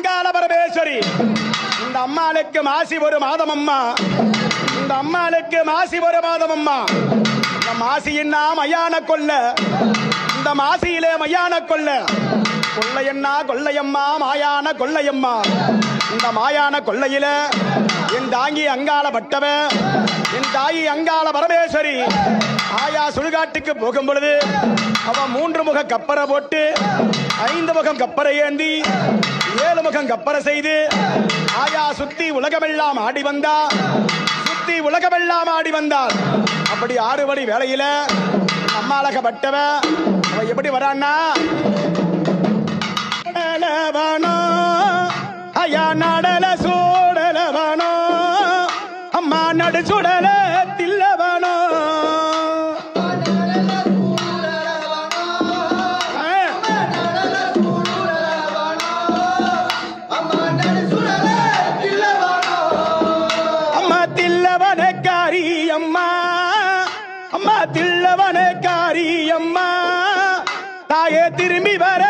அங்காள பரமேஸ்வரி. இந்த அம்மாளுக்கு மாசி ஒரு மாதம் அம்மா. இந்த அம்மாளுக்கு மாசி ஒரு மாதம் அம்மா. இந்த மாசியின்னா மயான கொல்ல. இந்த மாசியிலே மயான கொல்ல. கொள்ளையண்ணா கொள்ளையம்மா மாயான கொள்ளையம்மா. இந்த மாயான கொள்ளையில என் தாங்கி அங்காள பட்டவ, என் தாயி அங்காள பரமேஸ்வரி ஆயா சுடுகாட்டுக்கு போகும் பொழுது அவன் 3 முக கப்பரை போட்டு 5 முகம் கப்பரை ஏந்தி 7 முகம் கப்பரை செய்து ஆயா சுத்தி உலகமெல்லாம் ஆடி வந்தா. சுத்தி உலகமெல்லாம் ஆடி வந்தாள். அப்படி 6 மணி வேளையில அம்மாளக பட்டவ அவன் எப்படி வரான்னா, ஐயா நடல சூடலவனோ அம்மா நடு சுடல தில்லவனோ. அம்மா தில்லவனக்காரி அம்மா. அம்மா தில்லவனக்காரி அம்மா. தாயே திரும்பி வர